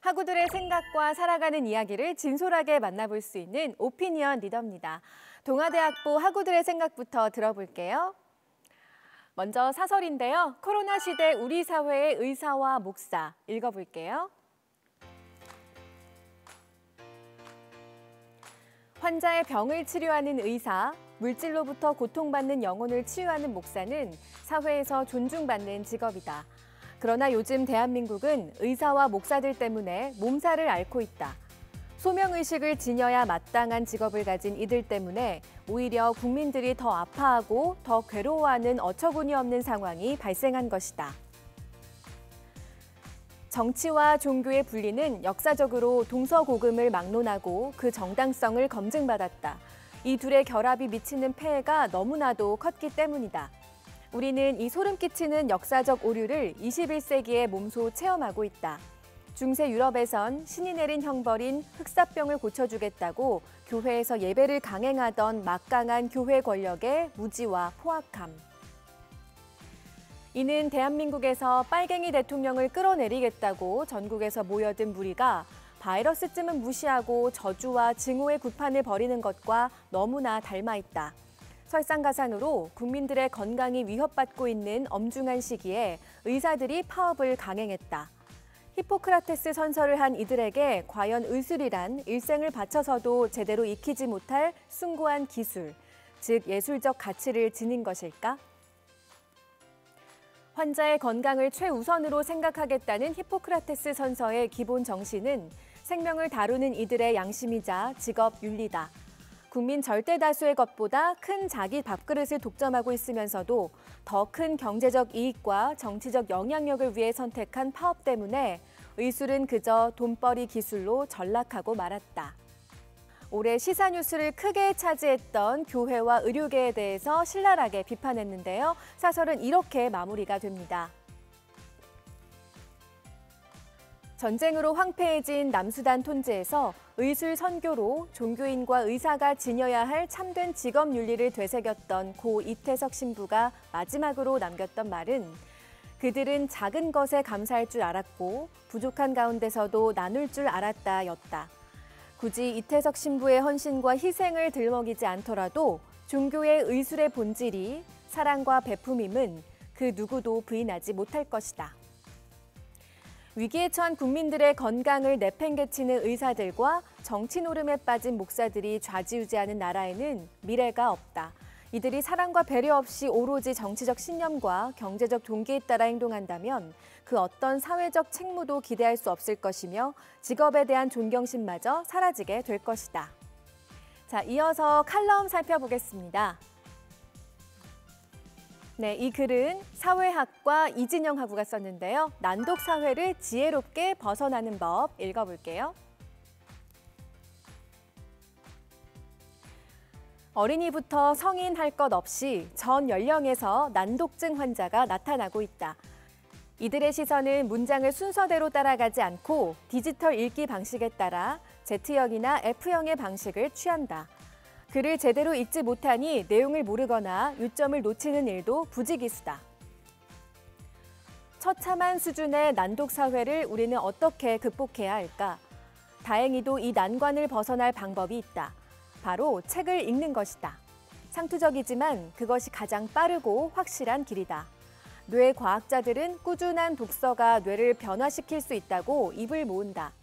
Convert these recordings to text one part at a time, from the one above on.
학우들의 생각과 살아가는 이야기를 진솔하게 만나볼 수 있는 오피니언 리더입니다. 동아대학부 학우들의 생각부터 들어볼게요. 먼저 사설인데요. 코로나 시대 우리 사회의 의사와 목사 읽어볼게요. 환자의 병을 치료하는 의사, 물질로부터 고통받는 영혼을 치유하는 목사는 사회에서 존중받는 직업이다. 그러나 요즘 대한민국은 의사와 목사들 때문에 몸살을 앓고 있다. 소명의식을 지녀야 마땅한 직업을 가진 이들 때문에 오히려 국민들이 더 아파하고 더 괴로워하는 어처구니 없는 상황이 발생한 것이다. 정치와 종교의 분리는 역사적으로 동서고금을 막론하고 그 정당성을 검증받았다. 이 둘의 결합이 미치는 폐해가 너무나도 컸기 때문이다. 우리는 이 소름 끼치는 역사적 오류를 21세기에 몸소 체험하고 있다. 중세 유럽에선 신이 내린 형벌인 흑사병을 고쳐주겠다고 교회에서 예배를 강행하던 막강한 교회 권력의 무지와 포악함. 이는 대한민국에서 빨갱이 대통령을 끌어내리겠다고 전국에서 모여든 무리가 바이러스쯤은 무시하고 저주와 증오의 구판을 벌이는 것과 너무나 닮아 있다. 설상가상으로 국민들의 건강이 위협받고 있는 엄중한 시기에 의사들이 파업을 강행했다. 히포크라테스 선서를 한 이들에게 과연 의술이란 일생을 바쳐서도 제대로 익히지 못할 숭고한 기술, 즉 예술적 가치를 지닌 것일까? 환자의 건강을 최우선으로 생각하겠다는 히포크라테스 선서의 기본 정신은 생명을 다루는 이들의 양심이자 직업 윤리다. 국민 절대 다수의 것보다 큰 자기 밥그릇을 독점하고 있으면서도 더 큰 경제적 이익과 정치적 영향력을 위해 선택한 파업 때문에 의술은 그저 돈벌이 기술로 전락하고 말았다. 올해 시사뉴스를 크게 차지했던 교회와 의료계에 대해서 신랄하게 비판했는데요. 사설은 이렇게 마무리가 됩니다. 전쟁으로 황폐해진 남수단 톤지에서 의술 선교로 종교인과 의사가 지녀야 할 참된 직업 윤리를 되새겼던 고 이태석 신부가 마지막으로 남겼던 말은 그들은 작은 것에 감사할 줄 알았고 부족한 가운데서도 나눌 줄 알았다였다. 굳이 이태석 신부의 헌신과 희생을 들먹이지 않더라도 종교의 의술의 본질이 사랑과 베품임은 그 누구도 부인하지 못할 것이다. 위기에 처한 국민들의 건강을 내팽개치는 의사들과 정치 노름에 빠진 목사들이 좌지우지하는 나라에는 미래가 없다. 이들이 사랑과 배려 없이 오로지 정치적 신념과 경제적 동기에 따라 행동한다면 그 어떤 사회적 책무도 기대할 수 없을 것이며 직업에 대한 존경심마저 사라지게 될 것이다. 자, 이어서 칼럼 살펴보겠습니다. 네, 이 글은 사회학과 이진영 학우가 썼는데요. 난독 사회를 지혜롭게 벗어나는 법 읽어볼게요. 어린이부터 성인 할 것 없이 전 연령에서 난독증 환자가 나타나고 있다. 이들의 시선은 문장을 순서대로 따라가지 않고 디지털 읽기 방식에 따라 Z형이나 F형의 방식을 취한다. 글을 제대로 읽지 못하니 내용을 모르거나 요점을 놓치는 일도 부지기수다. 처참한 수준의 난독 사회를 우리는 어떻게 극복해야 할까? 다행히도 이 난관을 벗어날 방법이 있다. 바로 책을 읽는 것이다. 상투적이지만 그것이 가장 빠르고 확실한 길이다. 뇌 과학자들은 꾸준한 독서가 뇌를 변화시킬 수 있다고 입을 모은다.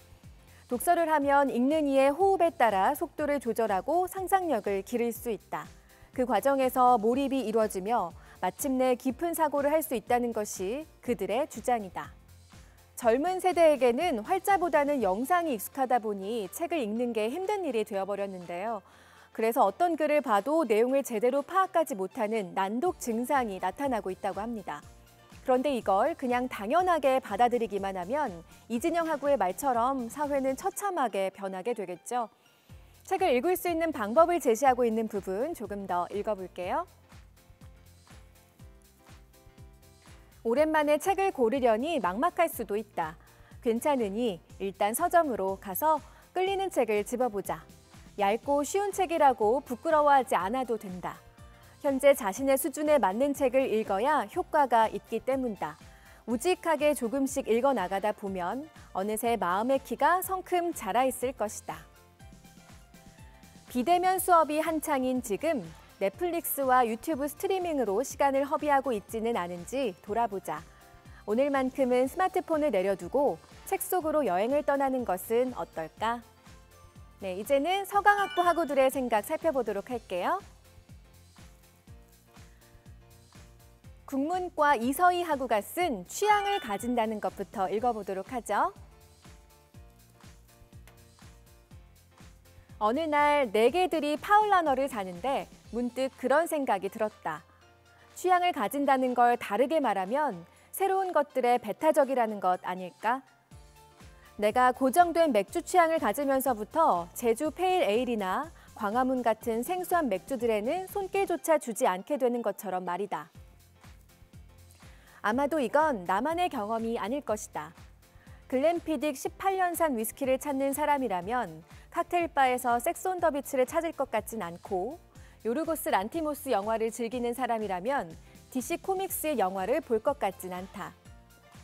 독서를 하면 읽는 이의 호흡에 따라 속도를 조절하고 상상력을 기를 수 있다. 그 과정에서 몰입이 이루어지며 마침내 깊은 사고를 할 수 있다는 것이 그들의 주장이다. 젊은 세대에게는 활자보다는 영상이 익숙하다 보니 책을 읽는 게 힘든 일이 되어버렸는데요. 그래서 어떤 글을 봐도 내용을 제대로 파악하지 못하는 난독 증상이 나타나고 있다고 합니다. 그런데 이걸 그냥 당연하게 받아들이기만 하면 이진영 학우의 말처럼 사회는 처참하게 변하게 되겠죠. 책을 읽을 수 있는 방법을 제시하고 있는 부분 조금 더 읽어볼게요. 오랜만에 책을 고르려니 막막할 수도 있다. 괜찮으니 일단 서점으로 가서 끌리는 책을 집어보자. 얇고 쉬운 책이라고 부끄러워하지 않아도 된다. 현재 자신의 수준에 맞는 책을 읽어야 효과가 있기 때문이다. 우직하게 조금씩 읽어나가다 보면 어느새 마음의 키가 성큼 자라 있을 것이다. 비대면 수업이 한창인 지금 넷플릭스와 유튜브 스트리밍으로 시간을 허비하고 있지는 않은지 돌아보자. 오늘만큼은 스마트폰을 내려두고 책 속으로 여행을 떠나는 것은 어떨까? 네, 이제는 서강학부 학우들의 생각 살펴보도록 할게요. 국문과 이서희 학우가 쓴 취향을 가진다는 것부터 읽어보도록 하죠. 어느 날 네 개들이 파울라너를 사는데 문득 그런 생각이 들었다. 취향을 가진다는 걸 다르게 말하면 새로운 것들에 배타적이라는 것 아닐까? 내가 고정된 맥주 취향을 가지면서부터 제주 페일 에일이나 광화문 같은 생소한 맥주들에는 손길조차 주지 않게 되는 것처럼 말이다. 아마도 이건 나만의 경험이 아닐 것이다. 글렌피딕 18년산 위스키를 찾는 사람이라면 칵테일바에서 섹스 온 더 비치를 찾을 것 같진 않고 요르고스 란티모스 영화를 즐기는 사람이라면 DC 코믹스의 영화를 볼 것 같진 않다.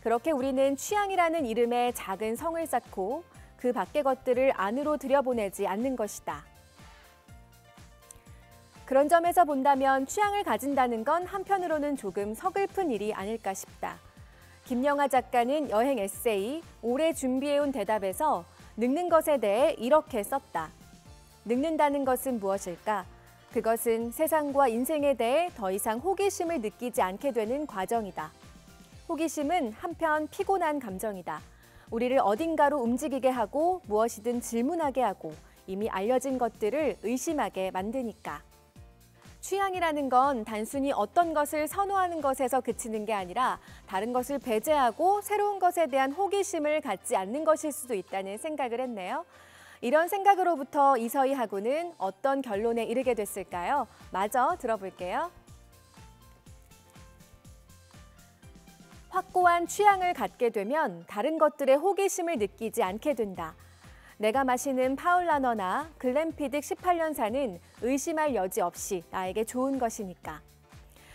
그렇게 우리는 취향이라는 이름의 작은 성을 쌓고 그 밖의 것들을 안으로 들여보내지 않는 것이다. 그런 점에서 본다면 취향을 가진다는 건 한편으로는 조금 서글픈 일이 아닐까 싶다. 김영하 작가는 여행 에세이 오래 준비해온 대답에서 늙는 것에 대해 이렇게 썼다. 늙는다는 것은 무엇일까? 그것은 세상과 인생에 대해 더 이상 호기심을 느끼지 않게 되는 과정이다. 호기심은 한편 피곤한 감정이다. 우리를 어딘가로 움직이게 하고 무엇이든 질문하게 하고 이미 알려진 것들을 의심하게 만드니까. 취향이라는 건 단순히 어떤 것을 선호하는 것에서 그치는 게 아니라 다른 것을 배제하고 새로운 것에 대한 호기심을 갖지 않는 것일 수도 있다는 생각을 했네요. 이런 생각으로부터 이서희 학우는 어떤 결론에 이르게 됐을까요? 마저 들어볼게요. 확고한 취향을 갖게 되면 다른 것들의 호기심을 느끼지 않게 된다. 내가 마시는 파울라너나 글렌피딕 18년산은 의심할 여지 없이 나에게 좋은 것이니까.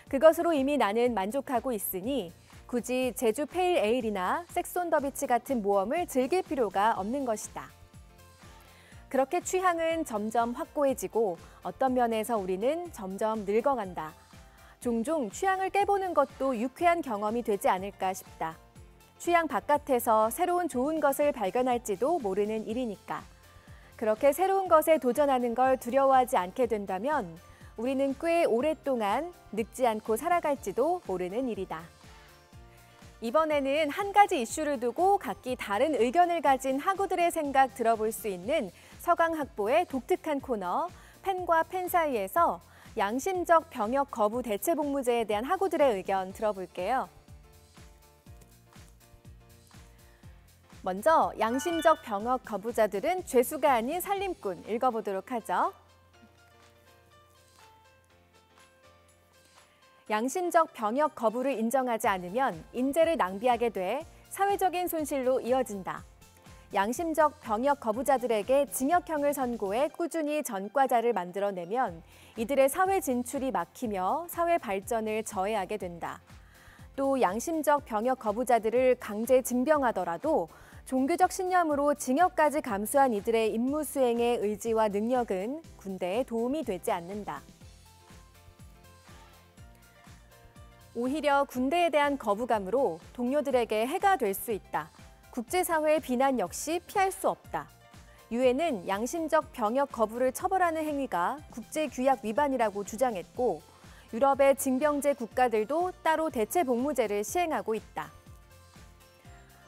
그것으로 이미 나는 만족하고 있으니 굳이 제주 페일 에일이나 섹스 온 더 비치 같은 모험을 즐길 필요가 없는 것이다. 그렇게 취향은 점점 확고해지고 어떤 면에서 우리는 점점 늙어간다. 종종 취향을 깨보는 것도 유쾌한 경험이 되지 않을까 싶다. 취향 바깥에서 새로운 좋은 것을 발견할지도 모르는 일이니까. 그렇게 새로운 것에 도전하는 걸 두려워하지 않게 된다면 우리는 꽤 오랫동안 늙지 않고 살아갈지도 모르는 일이다. 이번에는 한 가지 이슈를 두고 각기 다른 의견을 가진 학우들의 생각 들어볼 수 있는 서강학보의 독특한 코너 펜과 펜 사이에서 양심적 병역 거부 대체 복무제에 대한 학우들의 의견 들어볼게요. 먼저 양심적 병역 거부자들은 죄수가 아닌 살림꾼 읽어보도록 하죠. 양심적 병역 거부를 인정하지 않으면 인재를 낭비하게 돼 사회적인 손실로 이어진다. 양심적 병역 거부자들에게 징역형을 선고해 꾸준히 전과자를 만들어내면 이들의 사회 진출이 막히며 사회 발전을 저해하게 된다. 또 양심적 병역 거부자들을 강제 징병하더라도 종교적 신념으로 징역까지 감수한 이들의 임무 수행의 의지와 능력은 군대에 도움이 되지 않는다. 오히려 군대에 대한 거부감으로 동료들에게 해가 될 수 있다. 국제사회의 비난 역시 피할 수 없다. 유엔은 양심적 병역 거부를 처벌하는 행위가 국제규약 위반이라고 주장했고 유럽의 징병제 국가들도 따로 대체 복무제를 시행하고 있다.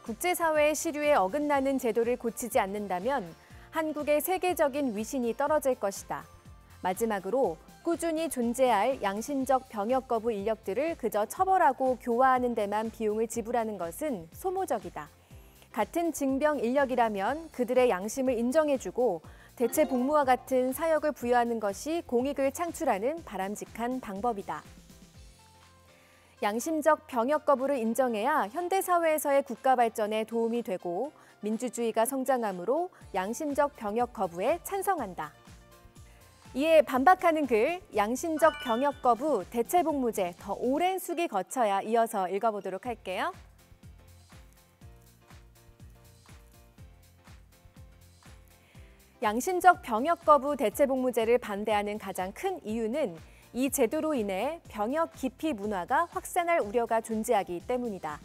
국제사회의 시류에 어긋나는 제도를 고치지 않는다면 한국의 세계적인 위신이 떨어질 것이다. 마지막으로 꾸준히 존재할 양심적 병역 거부 인력들을 그저 처벌하고 교화하는 데만 비용을 지불하는 것은 소모적이다. 같은 징병 인력이라면 그들의 양심을 인정해주고 대체 복무와 같은 사역을 부여하는 것이 공익을 창출하는 바람직한 방법이다. 양심적 병역 거부를 인정해야 현대사회에서의 국가 발전에 도움이 되고 민주주의가 성장하므로 양심적 병역 거부에 찬성한다. 이에 반박하는 글, 양심적 병역 거부 대체 복무제 더 오랜 숙이 거쳐야 이어서 읽어보도록 할게요. 양심적 병역 거부 대체복무제를 반대하는 가장 큰 이유는 이 제도로 인해 병역 기피 문화가 확산할 우려가 존재하기 때문이다.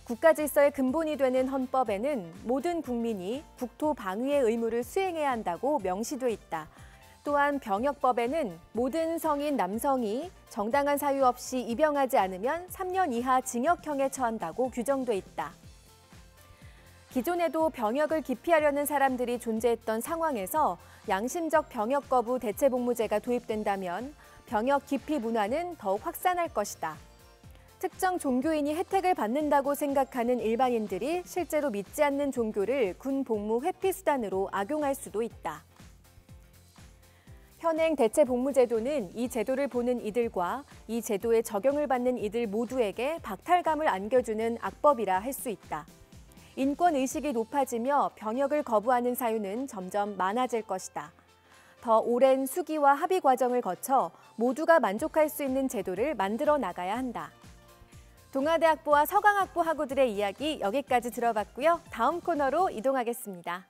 국가 질서의 근본이 되는 헌법에는 모든 국민이 국토 방위의 의무를 수행해야 한다고 명시돼 있다. 또한 병역법에는 모든 성인 남성이 정당한 사유 없이 입영하지 않으면 3년 이하 징역형에 처한다고 규정돼 있다. 기존에도 병역을 기피하려는 사람들이 존재했던 상황에서 양심적 병역 거부 대체복무제가 도입된다면 병역 기피 문화는 더욱 확산할 것이다. 특정 종교인이 혜택을 받는다고 생각하는 일반인들이 실제로 믿지 않는 종교를 군 복무 회피 수단으로 악용할 수도 있다. 현행 대체복무제도는 이 제도를 보는 이들과 이 제도의 적용을 받는 이들 모두에게 박탈감을 안겨주는 악법이라 할 수 있다. 인권의식이 높아지며 병역을 거부하는 사유는 점점 많아질 것이다. 더 오랜 수기와 합의 과정을 거쳐 모두가 만족할 수 있는 제도를 만들어 나가야 한다. 동아대학부와 서강학부 학우들의 이야기 여기까지 들어봤고요. 다음 코너로 이동하겠습니다.